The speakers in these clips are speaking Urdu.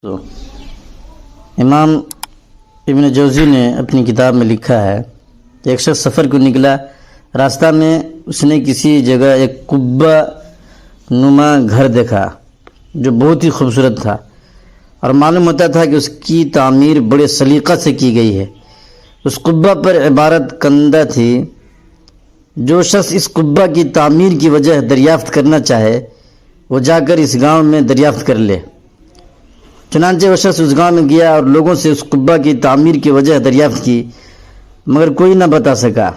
تو امام ابن جوزی نے اپنی کتاب میں لکھا ہے کہ ایک شخص سفر کو نکلا، راستہ میں اس نے کسی جگہ ایک قبہ نما گھر دیکھا جو بہت ہی خوبصورت تھا، اور معلوم ہوتا تھا کہ اس کی تعمیر بڑے سلیقہ سے کی گئی ہے۔ اس قبہ پر عبارت کندہ تھی، جو شخص اس قبہ کی تعمیر کی وجہ دریافت کرنا چاہے وہ جا کر اس گاؤں میں دریافت کر لے۔ چنانچہ وہ شخص اس گاؤں میں گیا اور لوگوں سے اس قبہ کی تعمیر کی وجہ دریافت کی، مگر کوئی نہ بتا سکا۔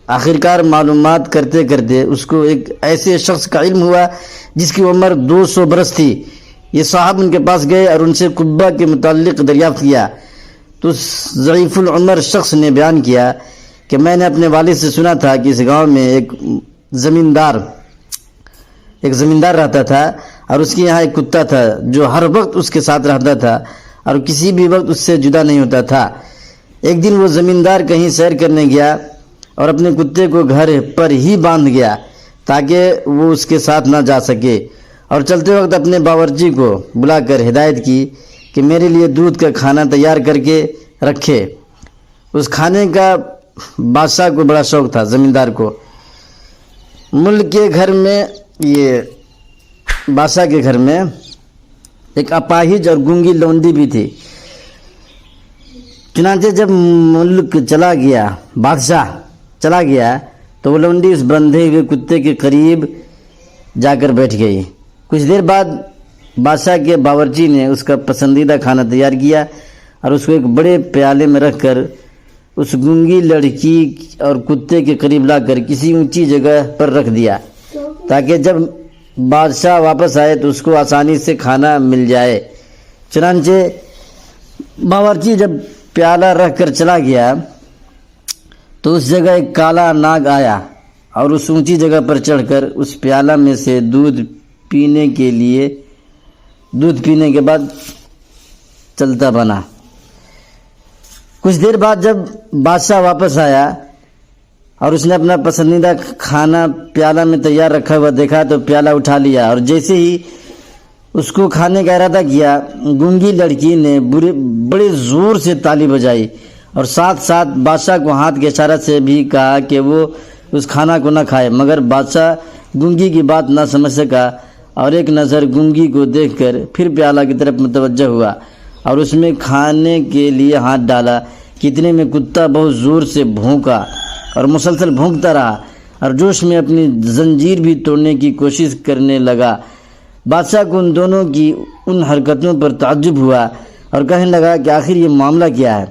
آخرکار معلومات کرتے کرتے اس کو ایک ایسے شخص کا علم ہوا جس کی عمر 200 برس تھی۔ یہ صاحب ان کے پاس گئے اور ان سے قبہ کے متعلق دریافت کیا، تو اس ضعیف العمر شخص نے بیان کیا کہ میں نے اپنے والد سے سنا تھا کہ اس گاؤں میں ایک زمیندار رہتا تھا، اور اس کے یہاں ایک کتا تھا جو ہر وقت اس کے ساتھ رہتا تھا اور کسی بھی وقت اس سے جدا نہیں ہوتا تھا۔ ایک دن وہ زمیندار کہیں سیر کرنے گیا اور اپنے کتے کو گھر پر ہی باندھ گیا تاکہ وہ اس کے ساتھ نہ جا سکے، اور چلتے وقت اپنے باورچی کو بلا کر ہدایت کی کہ میرے لیے دودھ کا کھانا تیار کر کے رکھے۔ اس کھانے کا بادشاہ کو بڑا شوق تھا۔ زمیندار کو ملک کے گھر میں بادشاہ کے گھر میں ایک اپاہج اور گونگی لونڈی بھی تھی۔ چنانچہ جب بادشاہ چلا گیا تو وہ لونڈی اس بندھے ہوئے کتے کے قریب جا کر بیٹھ گئی۔ کچھ دیر بعد بادشاہ کے باورچی نے اس کا پسندیدہ کھانا تیار کیا اور اس کو ایک بڑے پیالے میں رکھ کر اس گونگی لڑکی اور کتے کے قریب لا کر کسی اونچی جگہ پر رکھ دیا تاکہ جب بادشاہ واپس آئے تو اس کو آسانی سے کھانا مل جائے۔ چنانچہ باورچی جب پیالہ رکھ کر چلا گیا تو اس جگہ ایک کالا ناگ آیا اور اس اونچی جگہ پر چڑھ کر اس پیالہ میں سے دودھ پینے کے بعد چلتا بنا۔ کچھ دیر بعد جب بادشاہ واپس آیا اور اس نے اپنا پسندیدہ کھانا پیالہ میں تیار رکھا ہوا دیکھا تو پیالہ اٹھا لیا، اور جیسے ہی اس کو کھانے کا ارادہ کیا، گونگی لڑکی نے بڑے زور سے تالی بجائی اور ساتھ ساتھ بادشاہ کو ہاتھ کے اشارہ سے بھی کہا کہ وہ اس کھانا کو نہ کھائے، مگر بادشاہ گونگی کی بات نہ سمجھ سکا اور ایک نظر گونگی کو دیکھ کر پھر پیالہ کی طرف متوجہ ہوا اور اس میں کھانے کے لیے ہاتھ ڈالا کہ اتنے میں کتا بہت زور سے بھونکا اور مسلسل بھونکتا رہا اور جوش میں اپنی زنجیر بھی توڑنے کی کوشش کرنے لگا۔ بادشاہ کو ان دونوں کی ان حرکتوں پر تعجب ہوا اور کہنے لگا کہ آخر یہ معاملہ کیا ہے۔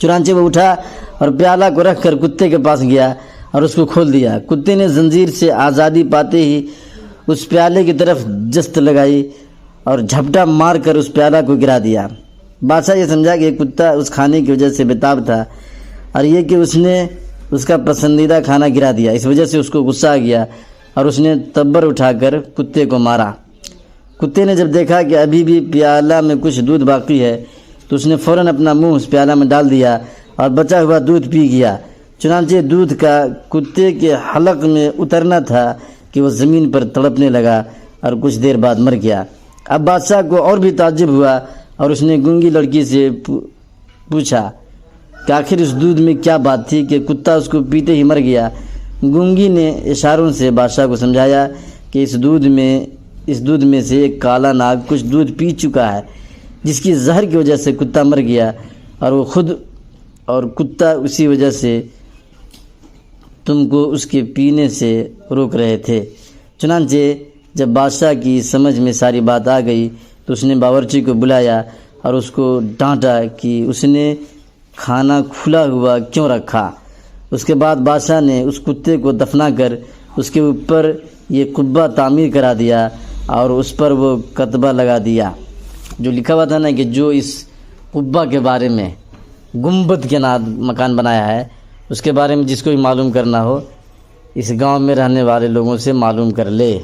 چنانچہ وہ اٹھا اور پیالہ کو رکھ کر کتے کے پاس گیا اور اس کو کھول دیا۔ کتے نے زنجیر سے آزادی پاتے ہی اس پیالے کی طرف جست لگائی اور جھپٹا مار کر اس پیالہ کو گرا دیا۔ بادشاہ یہ سمجھا کہ یہ کتا اس کھانے کی وجہ سے بےتاب تھا، اور یہ کہ اس نے اس کا پسندیدہ کھانا گرا دیا، اس وجہ سے اس کو غصہ آ گیا اور اس نے تبر اٹھا کر کتے کو مارا۔ کتے نے جب دیکھا کہ ابھی بھی پیالہ میں کچھ دودھ باقی ہے تو اس نے فوراً اپنا منہ اس پیالہ میں ڈال دیا اور بچا ہوا دودھ پی گیا۔ چنانچہ دودھ کا کتے کے حلق میں اترنا تھا کہ وہ زمین پر تڑپنے لگا اور کچھ دیر بعد مر گیا۔ اب بادشاہ کو اور بھی تعجب ہوا اور اس نے گونگی لڑکی سے پوچھا کہ آخر اس دودھ میں کیا بات تھی کہ کتا اس کو پیتے ہی مر گیا۔ گونگی نے اشاروں سے بادشاہ کو سمجھایا کہ اس دودھ میں سے ایک کالا ناگ کچھ دودھ پی چکا ہے، جس کی زہر کی وجہ سے کتا مر گیا، اور وہ خود اور کتا اسی وجہ سے تم کو اس کے پینے سے روک رہے تھے۔ چنانچہ جب بادشاہ کی سمجھ میں ساری بات آ گئی تو اس نے باورچی کو بلایا اور اس کو ڈانٹا کہ اس نے کھانا کھلا ہوا کیوں رکھا۔ اس کے بعد بادشاہ نے اس کتے کو دفنا کر اس کے اوپر یہ قبہ تعمیر کرا دیا اور اس پر وہ کتبہ لگا دیا جو لکھا ہوا تھا نا کہ جو اس قبہ کے بارے میں گنبد کے نام مکان بنایا ہے، اس کے بارے میں جس کو بھی معلوم کرنا ہو اس گاؤں میں رہنے والے لوگوں سے معلوم کر لے۔